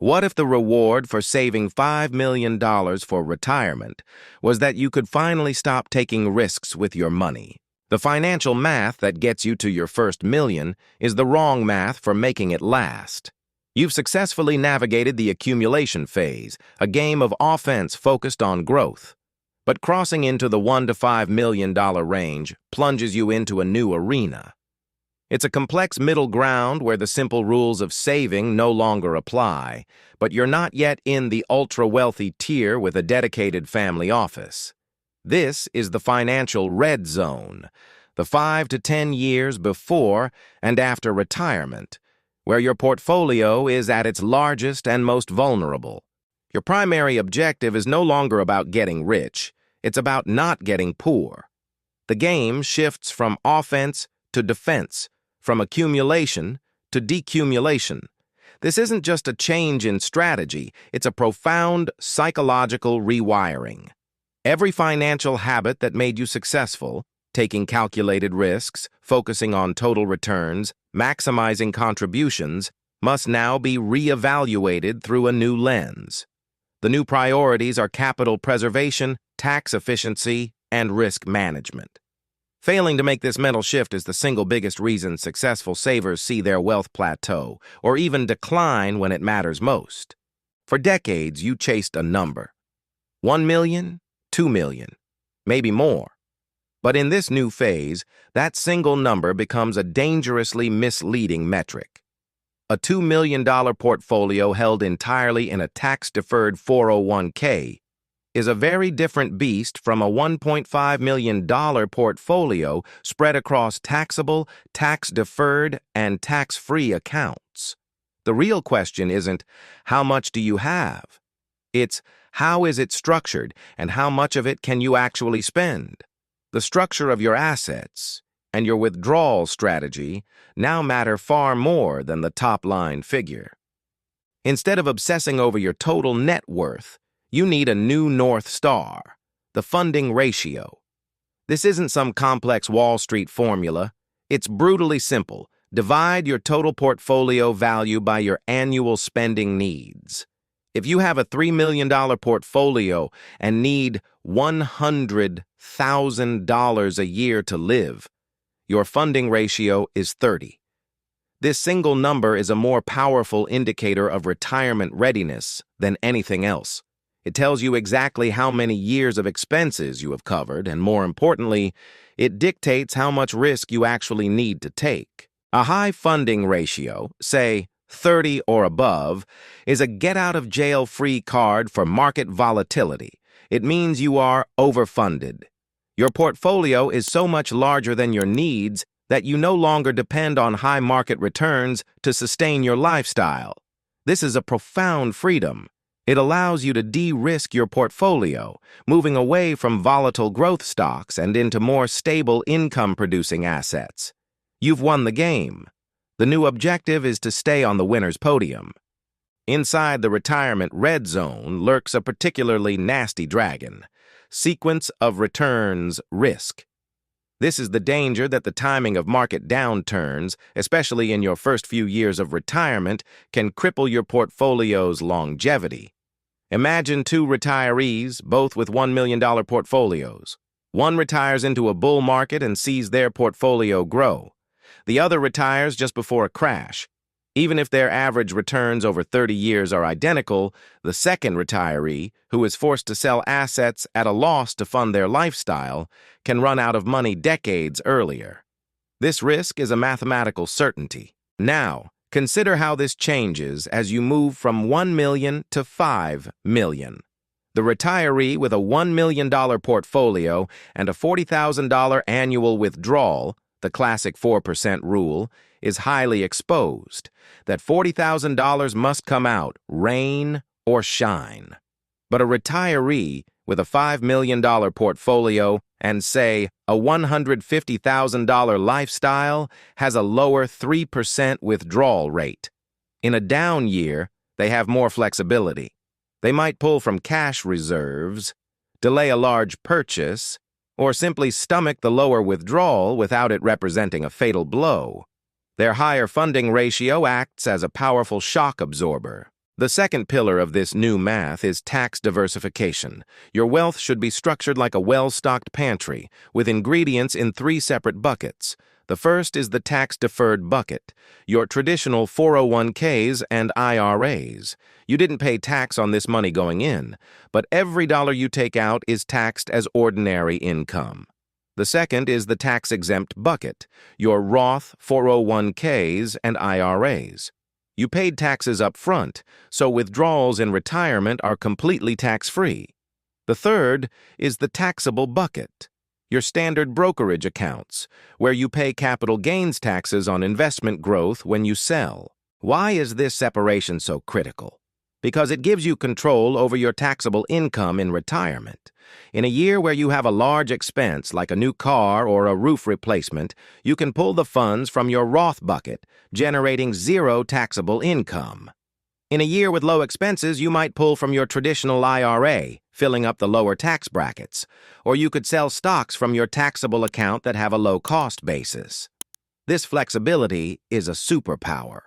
What if the reward for saving $5 million for retirement was that you could finally stop taking risks with your money? The financial math that gets you to your first million is the wrong math for making it last. You've successfully navigated the accumulation phase, a game of offense focused on growth. But crossing into the $1 to $5 million range plunges you into a new arena. It's a complex middle ground where the simple rules of saving no longer apply, but you're not yet in the ultra-wealthy tier with a dedicated family office. This is the financial red zone, the 5 to 10 years before and after retirement, where your portfolio is at its largest and most vulnerable. Your primary objective is no longer about getting rich, it's about not getting poor. The game shifts from offense to defense, from accumulation to decumulation. This isn't just a change in strategy, it's a profound psychological rewiring. Every financial habit that made you successful, taking calculated risks, focusing on total returns, maximizing contributions, must now be reevaluated through a new lens. The new priorities are capital preservation, tax efficiency, and risk management. Failing to make this mental shift is the single biggest reason successful savers see their wealth plateau or even decline when it matters most. For decades, you chased a number. 1 million, 2 million, maybe more. But in this new phase, that single number becomes a dangerously misleading metric. A $2 million portfolio held entirely in a tax-deferred 401k is a very different beast from a $1.5 million portfolio spread across taxable, tax-deferred, and tax-free accounts. The real question isn't, how much do you have? It's, how is it structured, and how much of it can you actually spend? The structure of your assets and your withdrawal strategy now matter far more than the top-line figure. Instead of obsessing over your total net worth, you need a new North Star, the funding ratio. This isn't some complex Wall Street formula. It's brutally simple. Divide your total portfolio value by your annual spending needs. If you have a $3 million portfolio and need $100,000 a year to live, your funding ratio is 30. This single number is a more powerful indicator of retirement readiness than anything else. It tells you exactly how many years of expenses you have covered, and more importantly, it dictates how much risk you actually need to take. A high funding ratio, say 30 or above, is a get-out-of-jail-free card for market volatility. It means you are overfunded. Your portfolio is so much larger than your needs that you no longer depend on high market returns to sustain your lifestyle. This is a profound freedom. It allows you to de-risk your portfolio, moving away from volatile growth stocks and into more stable income-producing assets. You've won the game. The new objective is to stay on the winner's podium. Inside the retirement red zone lurks a particularly nasty dragon: sequence of returns risk. This is the danger that the timing of market downturns, especially in your first few years of retirement, can cripple your portfolio's longevity. Imagine two retirees, both with $1 million portfolios. One retires into a bull market and sees their portfolio grow. The other retires just before a crash. Even if their average returns over 30 years are identical, the second retiree, who is forced to sell assets at a loss to fund their lifestyle, can run out of money decades earlier. This risk is a mathematical certainty. Now, consider how this changes as you move from 1 million to 5 million. The retiree with a $1 million portfolio and a $40,000 annual withdrawal, the classic 4% rule, is highly exposed. That $40,000 must come out, rain or shine. But a retiree with a $5 million portfolio and, say, a $150,000 lifestyle has a lower 3% withdrawal rate. In a down year, they have more flexibility. They might pull from cash reserves, delay a large purchase, or simply stomach the lower withdrawal without it representing a fatal blow. Their higher funding ratio acts as a powerful shock absorber. The second pillar of this new math is tax diversification. Your wealth should be structured like a well-stocked pantry, with ingredients in three separate buckets. The first is the tax-deferred bucket, your traditional 401ks and IRAs. You didn't pay tax on this money going in, but every dollar you take out is taxed as ordinary income. The second is the tax-exempt bucket, your Roth 401ks and IRAs. You paid taxes up front, so withdrawals in retirement are completely tax-free. The third is the taxable bucket, your standard brokerage accounts, where you pay capital gains taxes on investment growth when you sell. Why is this separation so critical? Because it gives you control over your taxable income in retirement. In a year where you have a large expense like a new car or a roof replacement, you can pull the funds from your Roth bucket, generating zero taxable income. In a year with low expenses, you might pull from your traditional IRA, filling up the lower tax brackets, or you could sell stocks from your taxable account that have a low cost basis. This flexibility is a superpower.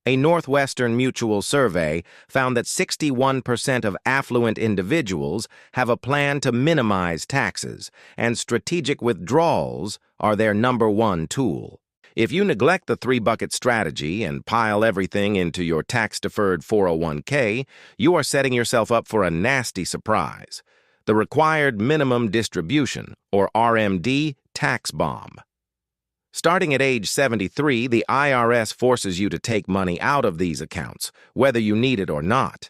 A Northwestern Mutual survey found that 61% of affluent individuals have a plan to minimize taxes, and strategic withdrawals are their #1 tool. If you neglect the three-bucket strategy and pile everything into your tax-deferred 401k, you are setting yourself up for a nasty surprise: the required minimum distribution, or RMD, tax bomb. Starting at age 73, the IRS forces you to take money out of these accounts, whether you need it or not.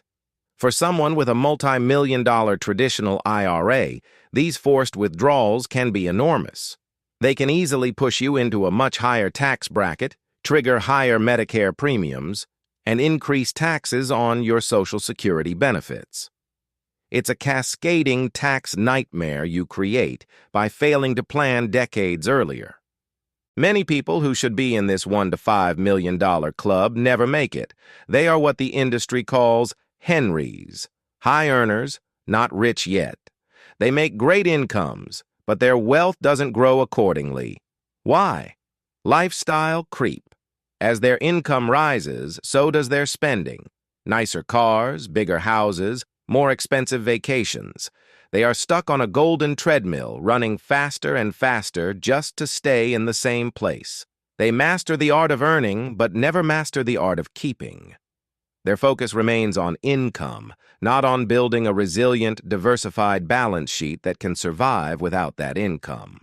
For someone with a multi-million-dollar traditional IRA, these forced withdrawals can be enormous. They can easily push you into a much higher tax bracket, trigger higher Medicare premiums, and increase taxes on your Social Security benefits. It's a cascading tax nightmare you create by failing to plan decades earlier. Many people who should be in this $1 to $5 million club never make it. They are what the industry calls Henrys, high earners, not rich yet. They make great incomes, but their wealth doesn't grow accordingly. Why? Lifestyle creep. As their income rises, so does their spending. Nicer cars, bigger houses, more expensive vacations. They are stuck on a golden treadmill, running faster and faster just to stay in the same place. They master the art of earning, but never master the art of keeping. Their focus remains on income, not on building a resilient, diversified balance sheet that can survive without that income.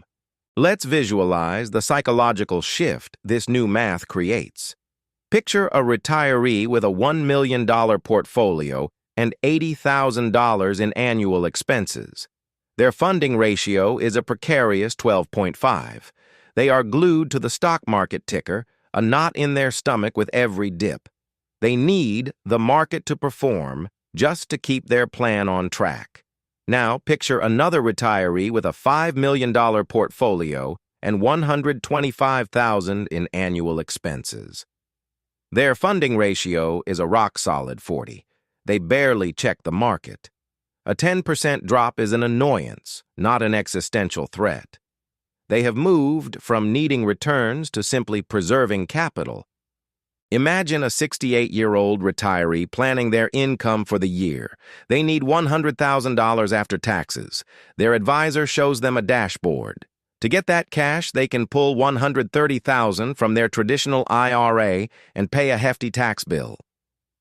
Let's visualize the psychological shift this new math creates. Picture a retiree with a $1 million portfolio and $80,000 in annual expenses. Their funding ratio is a precarious 12.5. They are glued to the stock market ticker, a knot in their stomach with every dip. They need the market to perform just to keep their plan on track. Now picture another retiree with a $5 million portfolio and $125,000 in annual expenses. Their funding ratio is a rock-solid 40. They barely check the market. A 10% drop is an annoyance, not an existential threat. They have moved from needing returns to simply preserving capital. Imagine a 68-year-old retiree planning their income for the year. They need $100,000 after taxes. Their advisor shows them a dashboard. To get that cash, they can pull $130,000 from their traditional IRA and pay a hefty tax bill.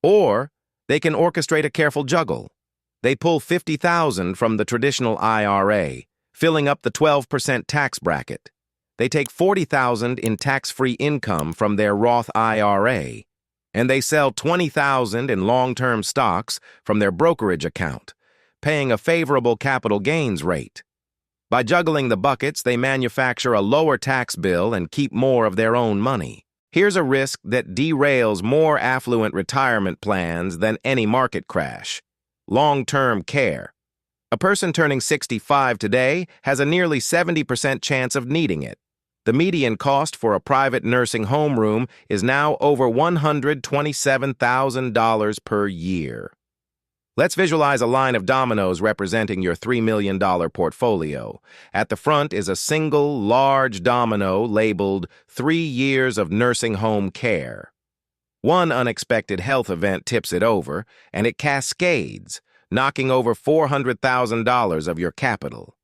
Or they can orchestrate a careful juggle. They pull $50,000 from the traditional IRA, filling up the 12% tax bracket. They take $40,000 in tax-free income from their Roth IRA, and they sell $20,000 in long-term stocks from their brokerage account, paying a favorable capital gains rate. By juggling the buckets, they manufacture a lower tax bill and keep more of their own money. Here's a risk that derails more affluent retirement plans than any market crash: long-term care. A person turning 65 today has a nearly 70% chance of needing it. The median cost for a private nursing home room is now over $127,000 per year. Let's visualize a line of dominoes representing your $3 million portfolio. At the front is a single, large domino labeled 3 years of nursing home care. One unexpected health event tips it over, and it cascades, knocking over $400,000 of your capital.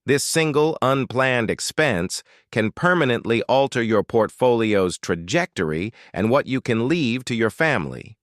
This single, unplanned expense can permanently alter your portfolio's trajectory and what you can leave to your family.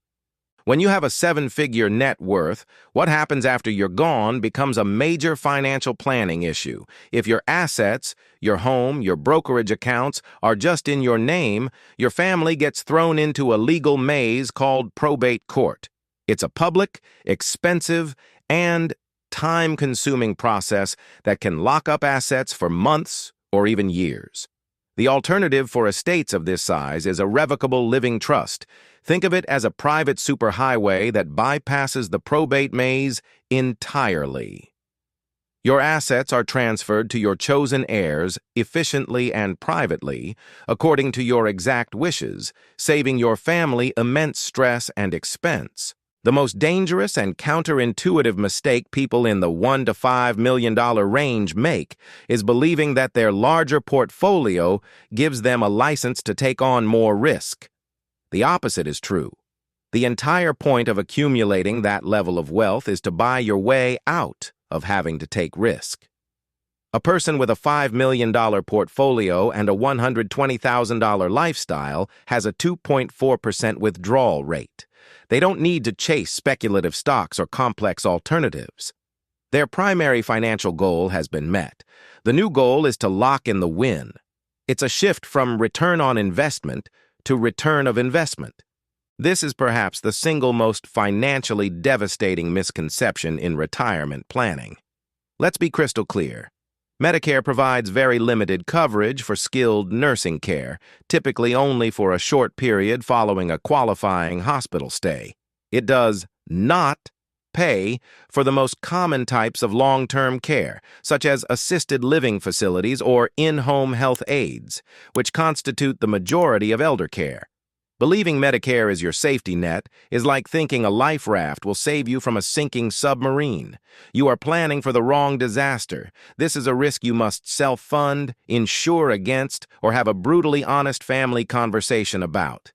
When you have a seven-figure net worth, what happens after you're gone becomes a major financial planning issue. If your assets, your home, your brokerage accounts are just in your name, your family gets thrown into a legal maze called probate court. It's a public, expensive, and time-consuming process that can lock up assets for months or even years. The alternative for estates of this size is a revocable living trust. Think of it as a private superhighway that bypasses the probate maze entirely. Your assets are transferred to your chosen heirs efficiently and privately, according to your exact wishes, saving your family immense stress and expense. The most dangerous and counterintuitive mistake people in the $1 to $5 million range make is believing that their larger portfolio gives them a license to take on more risk. The opposite is true. The entire point of accumulating that level of wealth is to buy your way out of having to take risk. A person with a $5 million portfolio and a $120,000 lifestyle has a 2.4% withdrawal rate. They don't need to chase speculative stocks or complex alternatives. Their primary financial goal has been met. The new goal is to lock in the win. It's a shift from return on investment to return of investment. This is perhaps the single most financially devastating misconception in retirement planning. Let's be crystal clear. Medicare provides very limited coverage for skilled nursing care, typically only for a short period following a qualifying hospital stay. It does not pay for the most common types of long-term care, such as assisted living facilities or in-home health aides, which constitute the majority of elder care. Believing Medicare is your safety net is like thinking a life raft will save you from a sinking submarine. You are planning for the wrong disaster. This is a risk you must self-fund, insure against, or have a brutally honest family conversation about.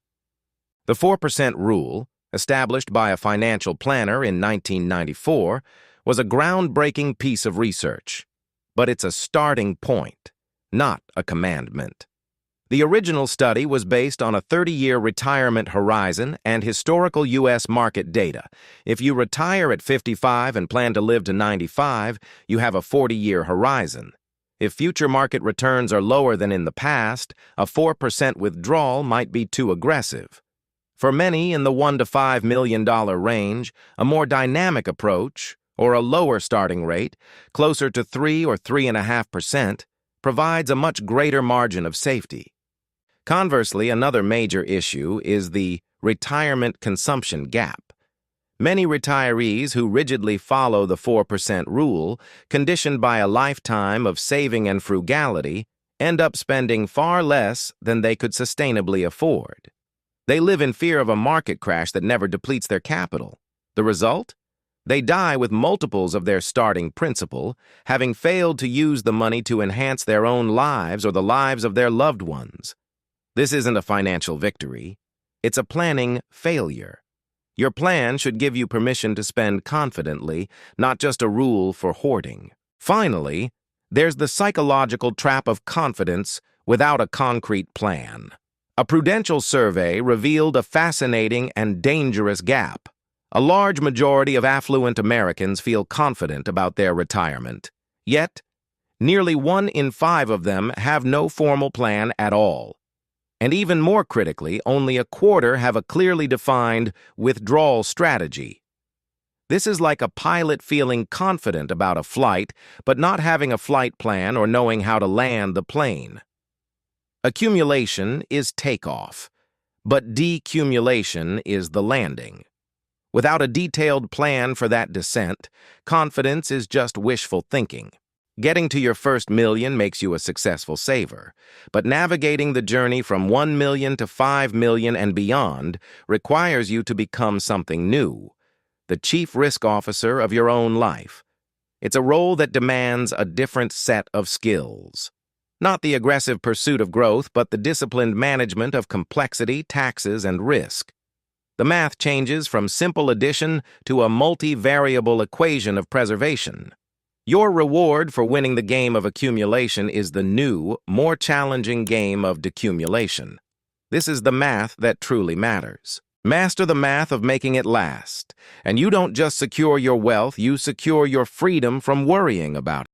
The 4% rule, established by a financial planner in 1994, was a groundbreaking piece of research. But it's a starting point, not a commandment. The original study was based on a 30-year retirement horizon and historical U.S. market data. If you retire at 55 and plan to live to 95, you have a 40-year horizon. If future market returns are lower than in the past, a 4% withdrawal might be too aggressive. For many in the $1 to $5 million range, a more dynamic approach, or a lower starting rate, closer to 3 or 3.5%, provides a much greater margin of safety. Conversely, another major issue is the retirement consumption gap. Many retirees who rigidly follow the 4% rule, conditioned by a lifetime of saving and frugality, end up spending far less than they could sustainably afford. They live in fear of a market crash that never depletes their capital. The result? They die with multiples of their starting principal, having failed to use the money to enhance their own lives or the lives of their loved ones. This isn't a financial victory. It's a planning failure. Your plan should give you permission to spend confidently, not just a rule for hoarding. Finally, there's the psychological trap of confidence without a concrete plan. A prudential survey revealed a fascinating and dangerous gap. A large majority of affluent Americans feel confident about their retirement. Yet, nearly 1 in 5 of them have no formal plan at all. And even more critically, only a quarter have a clearly defined withdrawal strategy. This is like a pilot feeling confident about a flight, but not having a flight plan or knowing how to land the plane. Accumulation is takeoff, but decumulation is the landing. Without a detailed plan for that descent, confidence is just wishful thinking. Getting to your first million makes you a successful saver, but navigating the journey from 1 million to 5 million and beyond requires you to become something new, the chief risk officer of your own life. It's a role that demands a different set of skills. Not the aggressive pursuit of growth, but the disciplined management of complexity, taxes, and risk. The math changes from simple addition to a multivariable equation of preservation. Your reward for winning the game of accumulation is the new, more challenging game of decumulation. This is the math that truly matters. Master the math of making it last, and you don't just secure your wealth, you secure your freedom from worrying about it.